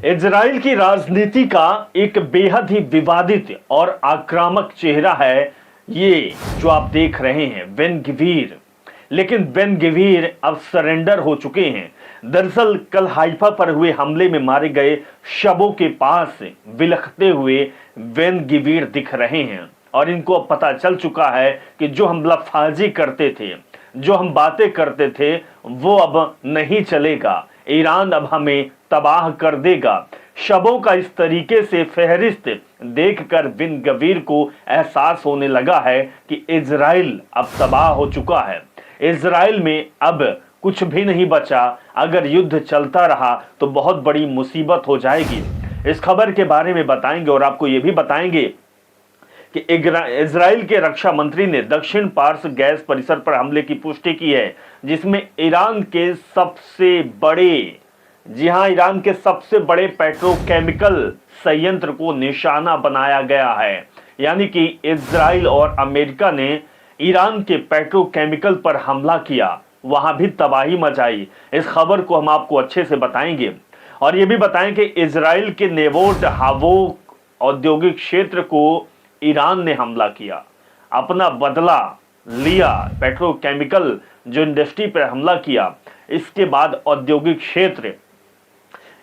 Israel की राजनीति का एक बेहद ही विवादित और आक्रामक चेहरा है ये जो आप देख रहे हैं, बेन गवीर। लेकिन बेन गवीर अब सरेंडर हो चुके हैं। दरअसल कल हाइफा पर हुए हमले में मारे गए शवों के पास बिलखते हुए बेन गवीर दिख रहे हैं और इनको अब पता चल चुका है कि जो हम लफाजी करते थे, जो हम बातें करते थे, वो अब नहीं चलेगा। ईरान अब हमें तबाह कर देगा। शबों का इस तरीके से फहरिस्त देखकर बिन गवीर को एहसास होने लगा है कि इजराइल अब तबाह हो चुका है। इजराइल में अब कुछ भी नहीं बचा। अगर युद्ध चलता रहा तो बहुत बड़ी मुसीबत हो जाएगी। इस खबर के बारे में बताएंगे और आपको यह भी बताएंगे कि इजराइल के रक्षा मंत्री ने दक्षिण पार्श्व गैस परिसर पर हमले की पुष्टि की है, जिसमें ईरान के सबसे बड़े, जी हां, ईरान के सबसे बड़े पेट्रोकेमिकल संयंत्र को निशाना बनाया गया है। यानी कि इजराइल और अमेरिका ने ईरान के पेट्रोकेमिकल पर हमला किया, वहां भी तबाही मचाई। इस खबर को हम आपको अच्छे से बताएंगे और यह भी बताएंगे कि इजराइल के नेवोट हावोक औद्योगिक क्षेत्र को ईरान ने हमला किया, अपना बदला लिया। पेट्रोकेमिकल जो इंडस्ट्री पर हमला किया, इसके बाद औद्योगिक क्षेत्र,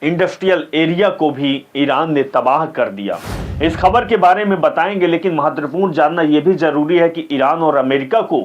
इंडस्ट्रियल एरिया को भी ईरान ने तबाह कर दिया। इस खबर के बारे में बताएंगे, लेकिन महत्वपूर्ण जानना यह भी जरूरी है कि ईरान और अमेरिका को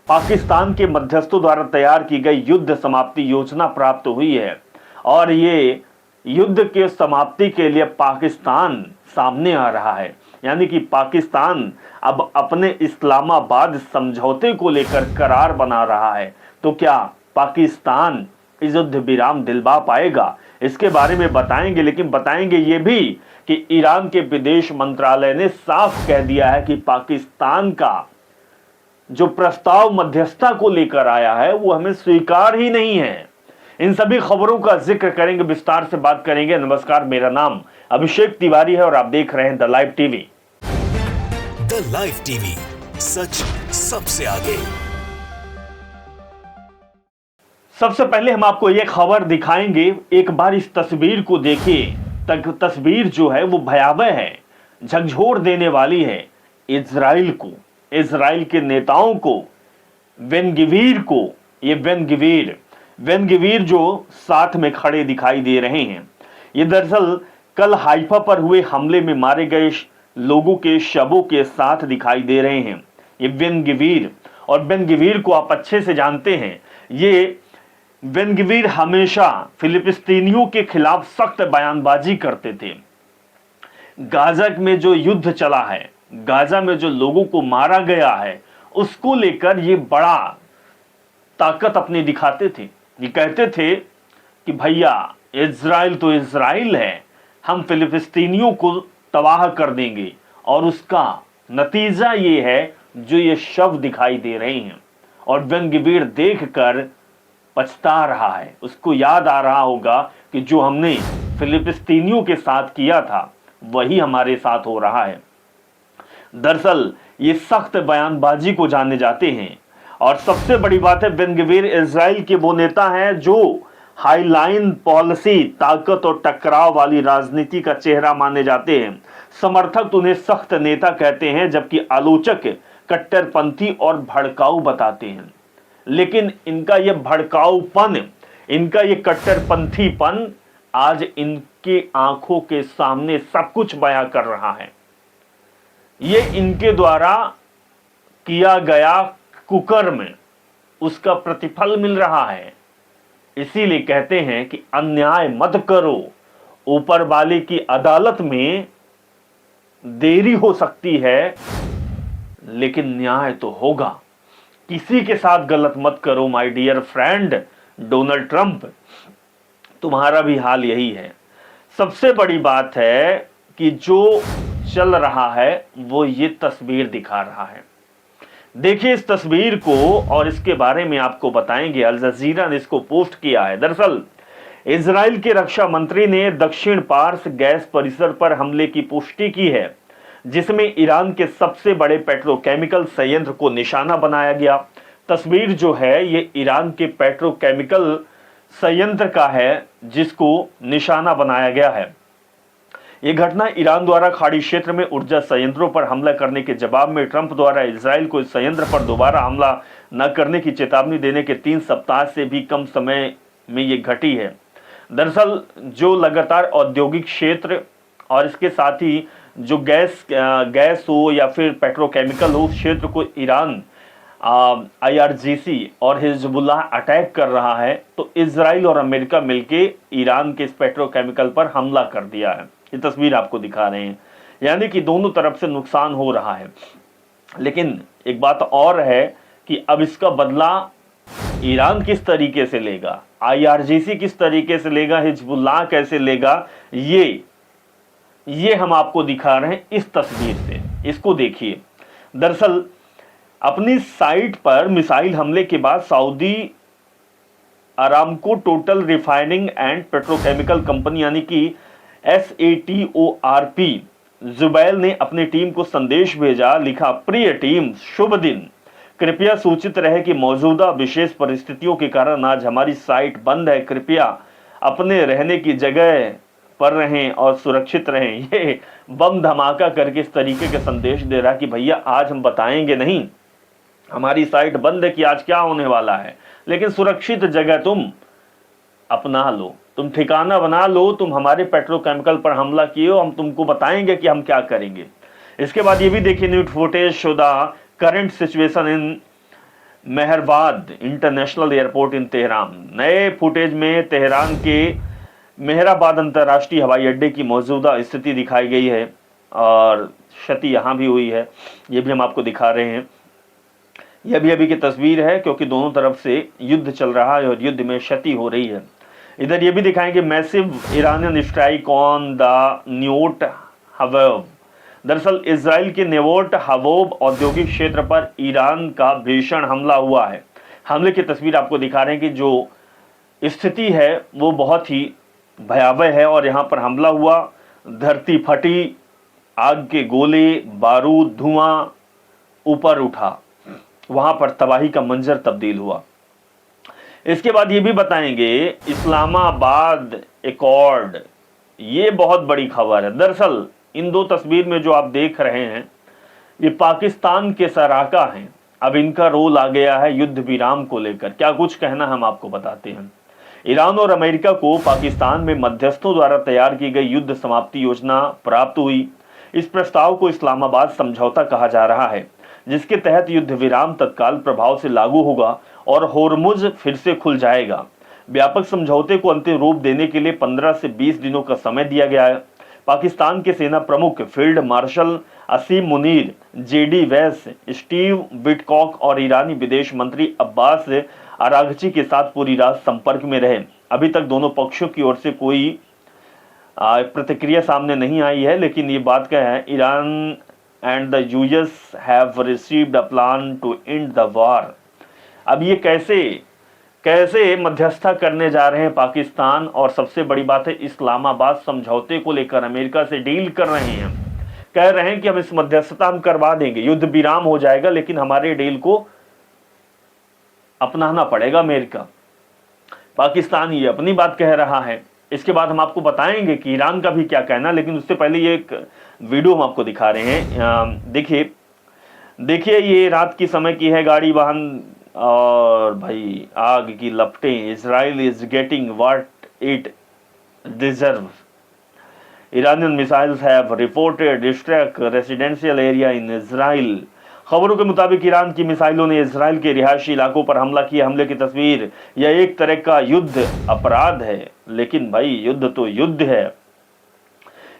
पाकिस्तान के मध्यस्थों द्वारा तैयार की गई युद्ध समाप्ति योजना प्राप्त हुई है और ये युद्ध के समाप्ति के लिए पाकिस्तान सामने आ रहा है। यानी कि पाकिस्तान अब अपने इस्लामाबाद समझौते को लेकर करार बना रहा है। तो क्या पाकिस्तान इस युद्ध विराम दिलवा पाएगा? इसके बारे में बताएंगे, लेकिन बताएंगे ये भी कि ईरान के विदेश मंत्रालय ने साफ कह दिया है कि पाकिस्तान का जो प्रस्ताव मध्यस्थता को लेकर आया है वो हमें स्वीकार ही नहीं है। इन सभी खबरों का जिक्र करेंगे, विस्तार से बात करेंगे। नमस्कार, मेरा नाम अभिषेक तिवारी है और आप देख रहे हैं the live TV. The live TV, सच सबसे आगे। सबसे पहले हम आपको यह खबर दिखाएंगे। एक बार इस तस्वीर को देखिए। तस्वीर जो है वो भयावह है, झकझोर देने वाली है। इजराइल को, इजराइल के नेताओं को, बेन गवीर को, ये बेन गवीर जो साथ में खड़े दिखाई दे रहे हैं, ये दरअसल कल हाइफा पर हुए हमले में मारे गए लोगों के शवों के साथ दिखाई दे रहे हैं। ये बेन गवीर, और बेन गवीर को आप अच्छे से जानते हैं। ये बेन गवीर हमेशा फिलिस्तीनियों के खिलाफ सख्त बयानबाजी करते थे। गाजा में जो युद्ध चला है, गाजा में जो लोगों को मारा गया है, उसको लेकर ये बड़ा ताकत अपनी दिखाते थे। ये कहते थे कि भैया इजराइल तो इजराइल है, हम फिलिस्तीनियों को तबाह कर देंगे। और उसका नतीजा ये है जो ये शव दिखाई दे रहे हैं। और बेन गवीर देखकर पछता रहा है, उसको याद आ रहा होगा कि जो हमने फिलिस्तीनियों के साथ किया था वही हमारे साथ हो रहा है। दरअसल ये सख्त बयानबाजी को जाने जाते हैं। और सबसे बड़ी बात है, बेन गवीर इजराइल के वो नेता हैं जो हाईलाइन पॉलिसी, ताकत और टकराव वाली राजनीति का चेहरा माने जाते हैं। समर्थक उन्हें सख्त नेता कहते हैं, जबकि आलोचक कट्टरपंथी और भड़काऊ बताते हैं। लेकिन इनका यह भड़काऊपन, इनका यह कट्टरपंथीपन आज इनकी आंखों के सामने सब कुछ बयां कर रहा है। ये इनके द्वारा किया गया कुकर्म, उसका प्रतिफल मिल रहा है। इसीलिए कहते हैं कि अन्याय मत करो, ऊपर वाले की अदालत में देरी हो सकती है लेकिन न्याय तो होगा। किसी के साथ गलत मत करो my dear friend Donald Trump, तुम्हारा भी हाल यही है। सबसे बड़ी बात है कि जो चल रहा है वो ये तस्वीर दिखा रहा है। देखिए इस तस्वीर को और इसके बारे में आपको बताएंगे। अल जजीरा ने इसको पोस्ट किया है। दरअसल इजराइल के रक्षा मंत्री ने दक्षिण पार्श्व गैस परिसर पर हमले की पुष्टि की है, जिसमें ईरान के सबसे बड़े पेट्रोकेमिकल संयंत्र को निशाना बनाया गया। तस्वीर जो है ये ईरान के पेट्रोकेमिकल संयंत्र का है जिसको निशाना बनाया गया है। यह घटना ईरान द्वारा खाड़ी क्षेत्र में ऊर्जा संयंत्रों पर हमला करने के जवाब में ट्रंप द्वारा इजराइल को इस संयंत्र पर दोबारा हमला न करने की चेतावनी देने के 3 सप्ताह से भी कम समय में ये घटी है। दरअसल जो लगातार औद्योगिक क्षेत्र और इसके साथ ही जो गैस हो या फिर पेट्रोकेमिकल हो, उस क्षेत्र को ईरान IRGC और हिजबुल्लाह अटैक कर रहा है, तो इजराइल और अमेरिका मिलके ईरान के इस पेट्रोकेमिकल पर हमला कर दिया है। ये तस्वीर आपको दिखा रहे हैं, यानी कि दोनों तरफ से नुकसान हो रहा है। लेकिन एक बात और है कि अब इसका बदला ईरान किस तरीके से लेगा, IRGC किस तरीके से लेगा, हिजबुल्लाह कैसे लेगा, ये हम आपको दिखा रहे हैं इस तस्वीर से। इसको देखिए। दरअसल अपनी साइट पर मिसाइल हमले के बाद Saudi Aramco total refining and petrochemical company यानी कि SATORP जुबैल ने अपनी टीम को संदेश भेजा, लिखा, प्रिय टीम, शुभ दिन। कृपया सूचित रहे कि मौजूदा विशेष परिस्थितियों के कारण आज हमारी साइट बंद है। कृपया अपने रहने की जगह पर रहें और सुरक्षित रहें। ये बम धमाका करके इस तरीके के संदेश दे रहा है कि भैया आज हम बताएंगे नहीं, हमारी साइट बंद है कि आज क्या होने वाला है, लेकिन सुरक्षित जगह तुम अपना लो, तुम ठिकाना बना लो, तुम हमारे पेट्रोकेमिकल पर हमला किए हो, हम तुमको बताएंगे कि हम क्या करेंगे। इसके बाद ये भी देखिए, न्यूज फुटेज शुदा current situation in Mehrabad international airport in Tehran. नए फुटेज में तेहरान के मेहराबाद अंतर्राष्ट्रीय हवाई अड्डे की मौजूदा स्थिति दिखाई गई है और क्षति यहाँ भी हुई है, ये भी हम आपको दिखा रहे हैं। यह अभी की तस्वीर है क्योंकि दोनों तरफ से युद्ध चल रहा है और युद्ध में क्षति हो रही है। इधर ये भी दिखाएंगे, massive Iranian strike on the न्योट हवोब। दरअसल इजराइल के नेवोट हवोब औद्योगिक क्षेत्र पर ईरान का भीषण हमला हुआ है। हमले की तस्वीर आपको दिखा रहे हैं कि जो स्थिति है वो बहुत ही भयावह है और यहाँ पर हमला हुआ, धरती फटी, आग के गोले, बारूद, धुआं ऊपर उठा, वहां पर तबाही का मंजर तब्दील हुआ। इसके बाद ये भी बताएंगे इस्लामाबाद एकॉर्ड, ये बहुत बड़ी खबर है। दरअसल इन दो तस्वीर में जो आप देख रहे हैं ये पाकिस्तान के सराका हैं। अब इनका रोल आ गया है युद्ध विराम को लेकर। क्या कुछ कहना हम आपको बताते हैं। ईरान और अमेरिका को पाकिस्तान में मध्यस्थों द्वारा तैयार की गई युद्ध समाप्ति योजना प्राप्त हुई। इस प्रस्ताव को इस्लामाबाद समझौता कहा जा रहा है, जिसके तहत युद्ध विराम तत्काल प्रभाव से लागू होगा और होर्मुज फिर से खुल जाएगा। व्यापक समझौते को अंतिम रूप देने के लिए 15 से 20 दिनों का समय दिया गया है। पाकिस्तान के सेना प्रमुख फील्ड मार्शल असीम मुनीर, JD वैस, स्टीव विटकॉक और ईरानी विदेश मंत्री अब्बास अरागची के साथ पूरी रात संपर्क में रहे। अभी तक दोनों पक्षों की ओर से कोई प्रतिक्रिया सामने नहीं आई है, लेकिन ये बात क्या है, Iran and the US have received a plan to end the war। अब ये कैसे मध्यस्थता करने जा रहे हैं पाकिस्तान, और सबसे बड़ी बात है इस्लामाबाद समझौते को लेकर अमेरिका से डील कर रहे हैं। कह रहे हैं कि हम इस मध्यस्थता हम करवा देंगे, युद्ध विराम हो जाएगा, लेकिन हमारे डील को अपनाना पड़ेगा अमेरिका। पाकिस्तान ये अपनी बात कह रहा है। इसके बाद हम आपको बताएंगे कि ईरान का भी क्या कहना, लेकिन उससे पहले ये एक वीडियो हम आपको दिखा रहे हैं। देखिए ये रात की समय की है, गाड़ी वाहन और भाई आग की लपटें। Israel is getting what it deserve. Iranian missiles have reported destruct residential area in Israel. खबरों के मुताबिक ईरान की मिसाइलों ने इजराइल के रिहायशी इलाकों पर हमला किया। हमले की तस्वीर, यह एक तरह का युद्ध अपराध है, लेकिन भाई युद्ध तो युद्ध है।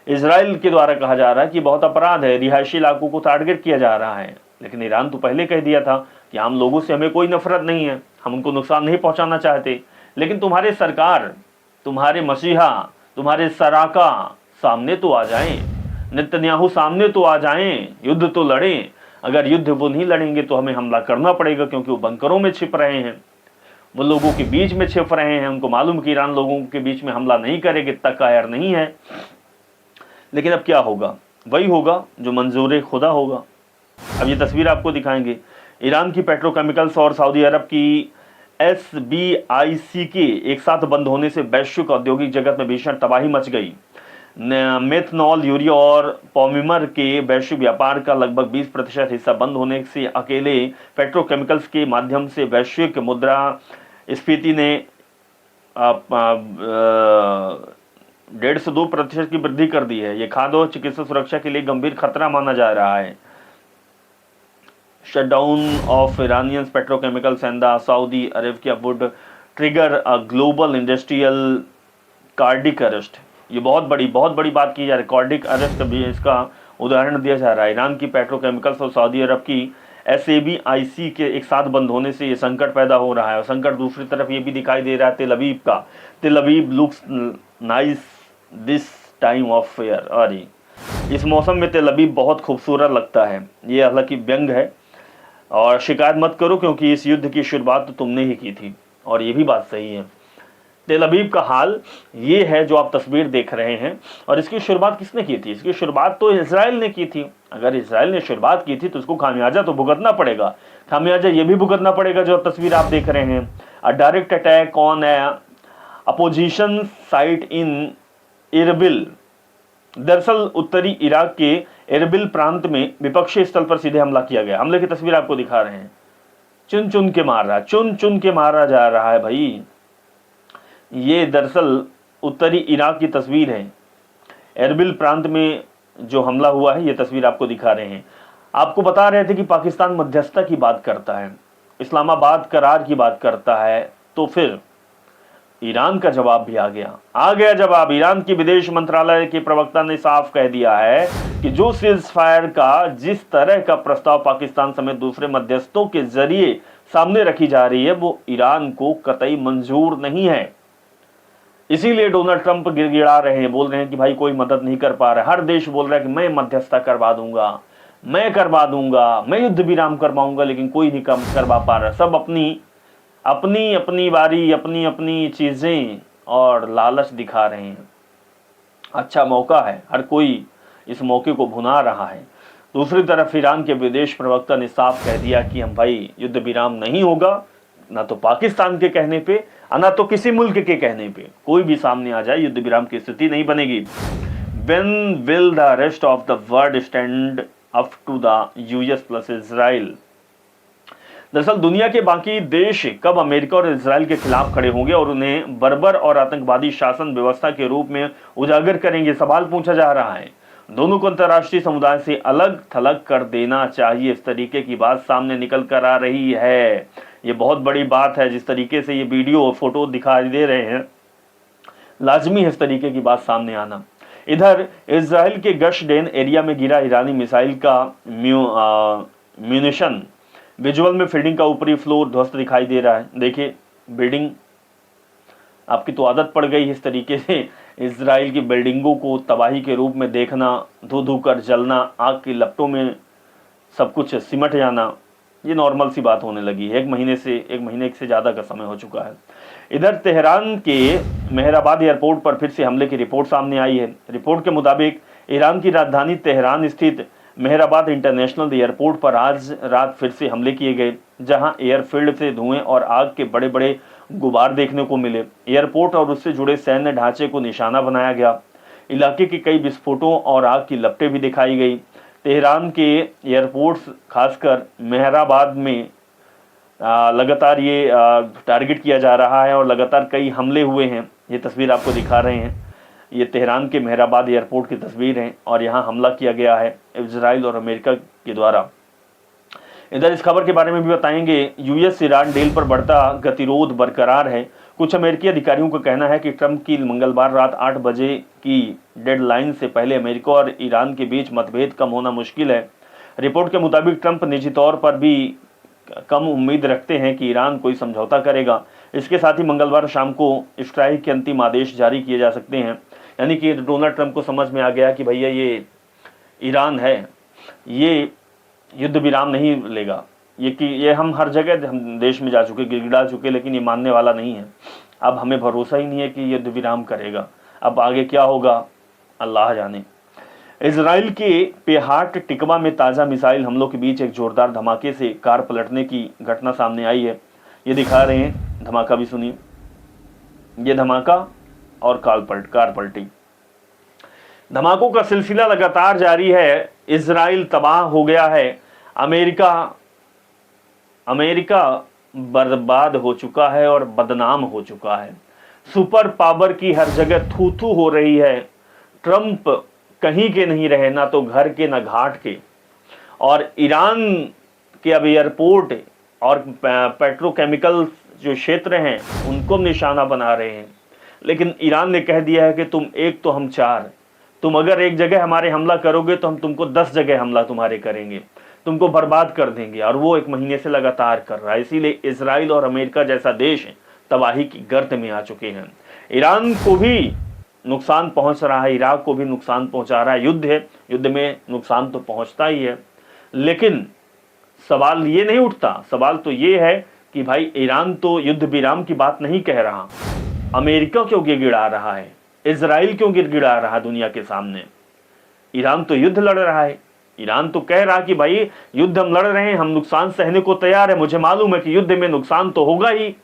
इजराइल के द्वारा कहा जा रहा है कि बहुत अपराध है, रिहायशी इलाकों को टारगेट किया जा रहा है, लेकिन ईरान तो पहले कह दिया था कि आम लोगों से हमें कोई नफरत नहीं है, हम उनको नुकसान नहीं पहुंचाना चाहते। लेकिन तुम्हारे सरकार, तुम्हारे मसीहा, तुम्हारे सराका सामने तो आ जाएं, नेतन्याहू सामने तो आ जाएं, युद्ध तो लड़ें। अगर युद्ध वो नहीं लड़ेंगे तो हमें हमला करना पड़ेगा, क्योंकि वो बंकरों में छिप रहे हैं, वो लोगों के बीच में छिप रहे हैं। उनको मालूम कि ईरान लोगों के बीच में हमला नहीं करेगा, इतना कायर नहीं है। लेकिन अब क्या होगा, वही होगा जो मंजूर खुदा होगा। अब ये तस्वीर आपको दिखाएंगे, ईरान की पेट्रोकेमिकल्स और सऊदी अरब की SBIC के एक साथ बंद होने से वैश्विक औद्योगिक जगत में भीषण तबाही मच गई। मेथनॉल, यूरिया और पॉलीमर के वैश्विक व्यापार का लगभग 20% हिस्सा बंद होने से अकेले पेट्रोकेमिकल्स के माध्यम से वैश्विक मुद्रास्फीति ने 1.5 से 2% की वृद्धि कर दी है। यह खाद्य और चिकित्सा सुरक्षा के लिए गंभीर खतरा माना जा रहा है। Shutdown of Iranian petrochemicals and the Saudi Arabia would trigger a global industrial cardiac arrest। ये बहुत बड़ी बात की जा रही है। कार्डिक अरेस्ट भी इसका उदाहरण दिया जा रहा है। ईरान की पेट्रोकेमिकल्स और सऊदी अरब की SABIC के एक साथ बंद होने से ये संकट पैदा हो रहा है। और संकट दूसरी तरफ ये भी दिखाई दे रहा है तेल अवीव का। तेल Aviv looks nice this time of year. अरे इस मौसम में तेल अवीव बहुत खूबसूरत लगता है। ये हालांकि व्यंग है और शिकायत मत करो क्योंकि इस युद्ध की शुरुआत तो तुमने ही की थी। और ये भी बात सही है। तेल अवीव का हाल ये है जो आप तस्वीर देख रहे हैं। और इसकी शुरुआत किसने की थी? इसकी शुरुआत तो इजराइल ने की थी। अगर इजराइल ने शुरुआत की थी तो उसको खामियाजा तो भुगतना पड़ेगा। खामियाजा ये भी भुगतना पड़ेगा जो तस्वीर आप देख रहे हैं। अ direct attack on opposition site in Erbil. दरअसल उत्तरी इराक के इरबिल प्रांत में विपक्षी स्थल पर सीधे हमला किया गया। हमले की तस्वीर आपको दिखा रहे हैं। चुन चुन के मारा जा रहा है भाई। ये दरअसल उत्तरी इराक की तस्वीर है। इरबिल प्रांत में जो हमला हुआ है ये तस्वीर आपको दिखा रहे हैं। आपको बता रहे थे कि पाकिस्तान मध्यस्थता की बात करता है, इस्लामाबाद करार की बात करता है, तो फिर ईरान का जवाब भी आ गया जवाब। ईरान की विदेश मंत्रालय के प्रवक्ता ने साफ कह दिया है कि जो सीज फायर का जिस तरह का प्रस्ताव पाकिस्तान समेत दूसरे मध्यस्थों के जरिए सामने रखी जा रही है वो ईरान को कतई मंजूर नहीं है। इसीलिए डोनाल्ड ट्रंप गिड़गिड़ा रहे हैं, बोल रहे हैं कि भाई कोई मदद नहीं कर पा रहा। हर देश बोल रहा है कि मैं मध्यस्थता करवा दूंगा, मैं युद्ध विराम करवाऊंगा, लेकिन कोई नहीं करवा पा रहा। सब अपनी बारी, अपनी चीजें और लालच दिखा रहे हैं। अच्छा मौका है, हर कोई इस मौके को भुना रहा है। दूसरी तरफ ईरान के विदेश प्रवक्ता ने साफ कह दिया कि हम भाई युद्ध विराम नहीं होगा, ना तो पाकिस्तान के कहने पे ना तो किसी मुल्क के कहने पे। कोई भी सामने आ जाए युद्ध विराम की स्थिति नहीं बनेगी। When will the rest of the world stand up to the US plus Israel? दरअसल दुनिया के बाकी देश कब अमेरिका और इजराइल के खिलाफ खड़े होंगे और उन्हें बर्बर और आतंकवादी शासन व्यवस्था के रूप में उजागर करेंगे? सवाल पूछा जा रहा है। दोनों को अंतर्राष्ट्रीय समुदाय से अलग थलग कर देना चाहिए, इस तरीके की बात सामने निकल कर आ रही है। ये बहुत बड़ी बात है। जिस तरीके से ये वीडियो और फोटो दिखाई दे रहे हैं, लाजमी है इस तरीके की बात सामने आना। इधर इजराइल के गशडेन एरिया में गिरा ईरानी मिसाइल का म्यूनिशन। विजुअल में बिल्डिंग का ऊपरी फ्लोर ध्वस्त दिखाई दे रहा है। देखिए बिल्डिंग, आपकी तो आदत पड़ गई इस तरीके से इजराइल की बिल्डिंगों को तबाही के रूप में देखना, धू धू कर जलना, आग की लपटों में सब कुछ सिमट जाना, ये नॉर्मल सी बात होने लगी है। एक महीने से ज़्यादा का समय हो चुका है। इधर तेहरान के मेहराबाद एयरपोर्ट पर फिर से हमले की रिपोर्ट सामने आई है। रिपोर्ट के मुताबिक ईरान की राजधानी तेहरान स्थित मेहराबाद इंटरनेशनल एयरपोर्ट पर आज रात फिर से हमले किए गए, जहां एयरफील्ड से धुएं और आग के बड़े बड़े गुबार देखने को मिले। एयरपोर्ट और उससे जुड़े सैन्य ढांचे को निशाना बनाया गया। इलाके के कई विस्फोटों और आग की लपटें भी दिखाई गई। तेहरान के एयरपोर्ट्स खासकर मेहराबाद में लगातार ये टारगेट किया जा रहा है और लगातार कई हमले हुए हैं। ये तस्वीर आपको दिखा रहे हैं, ये तेहरान के मेहराबाद एयरपोर्ट की तस्वीर है और यहाँ हमला किया गया है इजराइल और अमेरिका के द्वारा। इधर इस खबर के बारे में भी बताएंगे। यूएस ईरान डील पर बढ़ता गतिरोध बरकरार है। कुछ अमेरिकी अधिकारियों का कहना है कि ट्रंप की मंगलवार रात 8 बजे की डेडलाइन से पहले अमेरिका और ईरान के बीच मतभेद कम होना मुश्किल है। रिपोर्ट के मुताबिक ट्रंप निजी तौर पर भी कम उम्मीद रखते हैं कि ईरान कोई समझौता करेगा। इसके साथ ही मंगलवार शाम को स्ट्राइक के अंतिम आदेश जारी किए जा सकते हैं। यानी कि डोनाल्ड ट्रंप को समझ में आ गया कि भैया ये ईरान है, ये युद्ध विराम नहीं लेगा। ये हम हर जगह हम देश में जा चुके, गिड़गिड़ा चुके, लेकिन ये मानने वाला नहीं है। अब हमें भरोसा ही नहीं है कि युद्ध विराम करेगा। अब आगे क्या होगा अल्लाह जाने। इजराइल के पेहाट टिकवा में ताज़ा मिसाइल हमलों के बीच एक जोरदार धमाके से कार पलटने की घटना सामने आई है। ये दिखा रहे हैं धमाका भी सुनिए। ये धमाका और कार पलटी। धमाकों का सिलसिला लगातार जारी है। इजराइल तबाह हो गया है। अमेरिका बर्बाद हो चुका है और बदनाम हो चुका है। सुपर पावर की हर जगह थू थू हो रही है। ट्रंप कहीं के नहीं रहे, ना तो घर के ना घाट के। और ईरान के अब एयरपोर्ट और पेट्रोकेमिकल जो क्षेत्र हैं उनको निशाना बना रहे हैं। लेकिन ईरान ने कह दिया है कि तुम एक तो हम चार, तुम अगर एक जगह हमारे हमला करोगे तो हम तुमको 10 जगह हमला तुम्हारे करेंगे, तुमको बर्बाद कर देंगे। और वो 1 महीने से लगातार कर रहा है। इसीलिए इजराइल और अमेरिका जैसा देश तबाही की गर्त में आ चुके हैं। ईरान को भी नुकसान पहुंच रहा है, इराक को भी नुकसान पहुंचा रहा है। युद्ध है, युद्ध में नुकसान तो पहुंचता ही है। लेकिन सवाल ये नहीं उठता, सवाल तो ये है कि भाई ईरान तो युद्ध विराम की बात नहीं कह रहा, अमेरिका क्यों गिड़गिड़ा रहा है, इजराइल क्यों गिड़गिड़ा रहा है दुनिया के सामने। ईरान तो युद्ध लड़ रहा है। ईरान तो कह रहा कि भाई युद्ध हम लड़ रहे हैं, हम नुकसान सहने को तैयार है। मुझे मालूम है कि युद्ध में नुकसान तो होगा ही।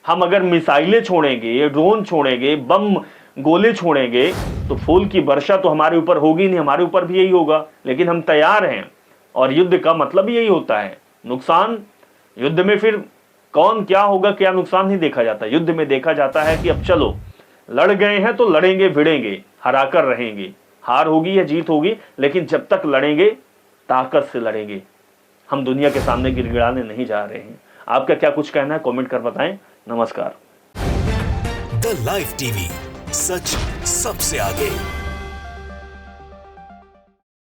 हम अगर मिसाइलें छोड़ेंगे, ड्रोन छोड़ेंगे, बम गोले छोड़ेंगे तो फूल की वर्षा तो हमारे ऊपर होगी नहीं, हमारे ऊपर भी यही होगा। लेकिन हम तैयार हैं। और युद्ध का मतलब यही होता है, नुकसान। युद्ध में फिर कौन क्या होगा, क्या नुकसान नहीं देखा जाता। युद्ध में देखा जाता है कि अब चलो लड़ गए हैं तो लड़ेंगे भिड़ेंगे, हराकर रहेंगे। हार होगी या जीत होगी, लेकिन जब तक लड़ेंगे ताकत से लड़ेंगे। हम दुनिया के सामने गिड़गिड़ाने नहीं जा रहे हैं। आपका क्या कुछ कहना है कमेंट कर बताएं। नमस्कार। द लाइव टीवी, सच सबसे आगे।